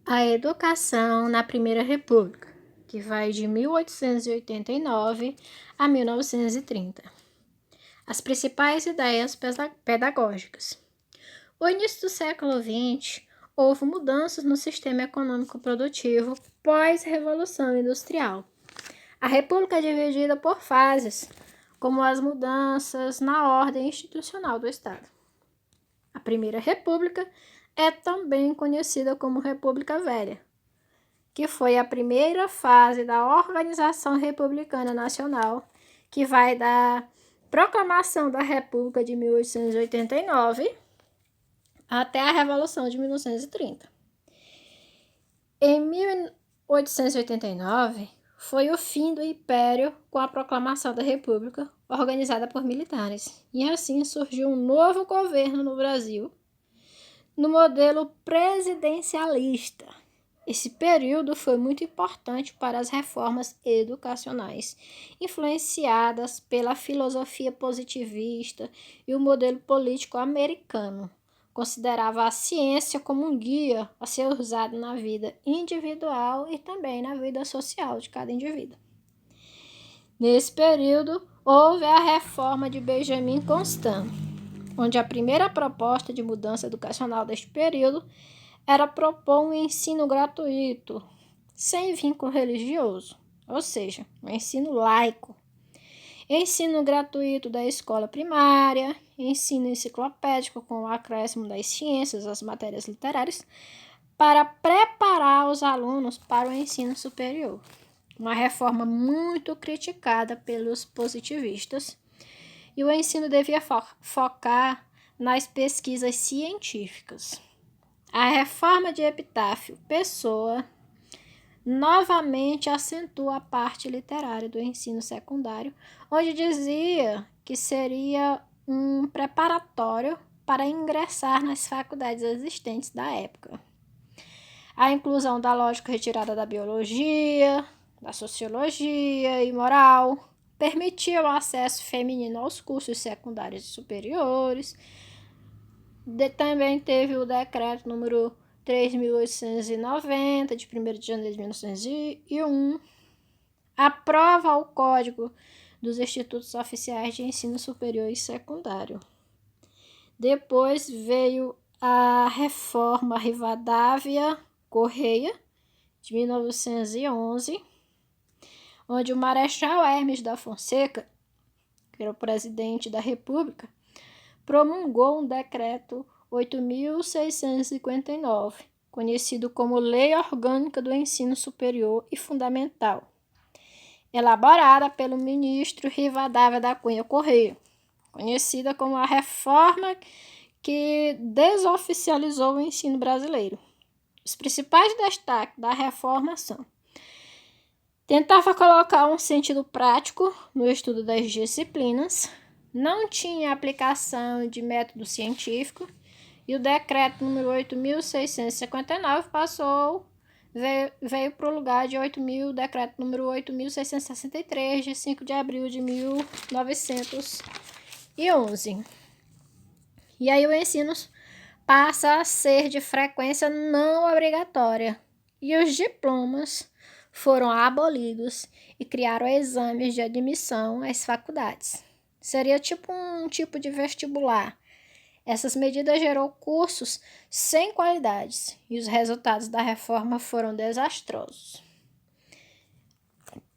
A educação na Primeira República, que vai de 1889 a 1930. As principais ideias pedagógicas. No início do século XX, houve mudanças no sistema econômico produtivo pós-Revolução Industrial. A República é dividida por fases, como as mudanças na ordem institucional do Estado. A Primeira República é também conhecida como República Velha, que foi a primeira fase da Organização Republicana Nacional, que vai da proclamação da República de 1889 até a Revolução de 1930. Em 1889, foi o fim do Império com a proclamação da República, organizada por militares, e assim surgiu um novo governo no Brasil, no modelo presidencialista. Esse período foi muito importante para as reformas educacionais, influenciadas pela filosofia positivista e o modelo político americano. Considerava a ciência como um guia a ser usado na vida individual e também na vida social de cada indivíduo. Nesse período, houve a reforma de Benjamin Constant, onde a primeira proposta de mudança educacional deste período era propor um ensino gratuito, sem vínculo religioso, ou seja, um ensino laico. Ensino gratuito da escola primária, ensino enciclopédico com o acréscimo das ciências, as matérias literárias, para preparar os alunos para o ensino superior. Uma reforma muito criticada pelos positivistas. E o ensino devia focar nas pesquisas científicas. A reforma de Epitácio Pessoa novamente acentua a parte literária do ensino secundário, onde dizia que seria um preparatório para ingressar nas faculdades existentes da época. A inclusão da lógica retirada da biologia, da sociologia e moral permitia o acesso feminino aos cursos secundários e superiores. Também teve o decreto número 3.890, de 1º de janeiro de 1901, aprova o Código dos Institutos Oficiais de Ensino Superior e Secundário. Depois veio a Reforma Rivadavia-Correia, de 1911, onde o Marechal Hermes da Fonseca, que era o presidente da República, promulgou um decreto 8.659, conhecido como Lei Orgânica do Ensino Superior e Fundamental, elaborada pelo ministro Rivadavia da Cunha Correia, conhecida como a reforma que desoficializou o ensino brasileiro. Os principais destaques da reforma são: tentava colocar um sentido prático no estudo das disciplinas, não tinha aplicação de método científico, e o decreto número 8.659 veio para o lugar de decreto número 8.663, de 5 de abril de 1911. E aí o ensino passa a ser de frequência não obrigatória, e os diplomas foram abolidos e criaram exames de admissão às faculdades. Seria um tipo de vestibular. Essas medidas gerou cursos sem qualidades e os resultados da reforma foram desastrosos.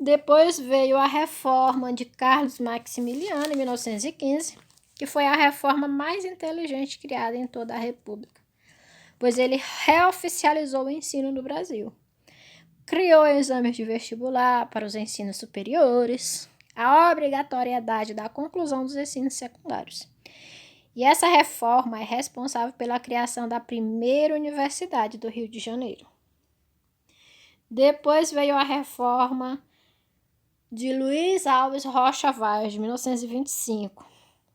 Depois veio a reforma de Carlos Maximiliano, em 1915, que foi a reforma mais inteligente criada em toda a República, pois ele reoficializou o ensino no Brasil. Criou exames de vestibular para os ensinos superiores, a obrigatoriedade da conclusão dos ensinos secundários. E essa reforma é responsável pela criação da primeira universidade do Rio de Janeiro. Depois veio a reforma de Luiz Alves Rocha Vaz, de 1925.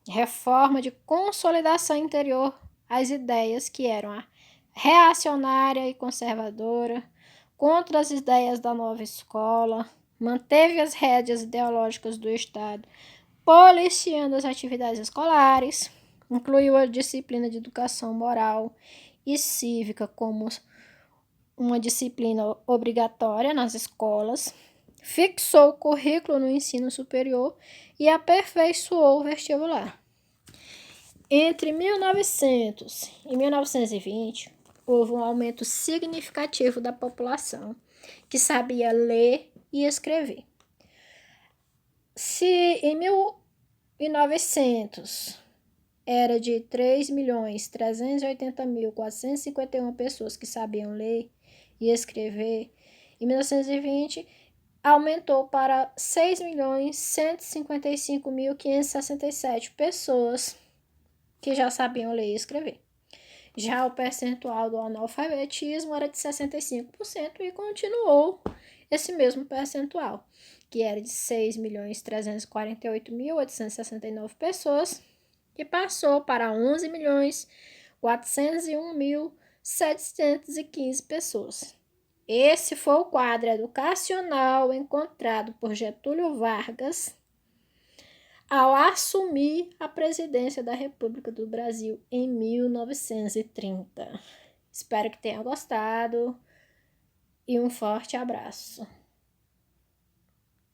Reforma de consolidação interior às ideias que eram a reacionária e conservadora, contra as ideias da nova escola, manteve as rédeas ideológicas do Estado, policiando as atividades escolares, incluiu a disciplina de educação moral e cívica como uma disciplina obrigatória nas escolas, fixou o currículo no ensino superior e aperfeiçoou o vestibular. Entre 1900 e 1920, houve um aumento significativo da população que sabia ler e escrever. Se em 1900 era de 3.380.451 pessoas que sabiam ler e escrever, em 1920 aumentou para 6.155.567 pessoas que já sabiam ler e escrever. Já o percentual do analfabetismo era de 65% e continuou esse mesmo percentual, que era de 6.348.869 pessoas, que passou para 11.401.715 pessoas. Esse foi o quadro educacional encontrado por Getúlio Vargas ao assumir a presidência da República do Brasil em 1930. Espero que tenha gostado e um forte abraço.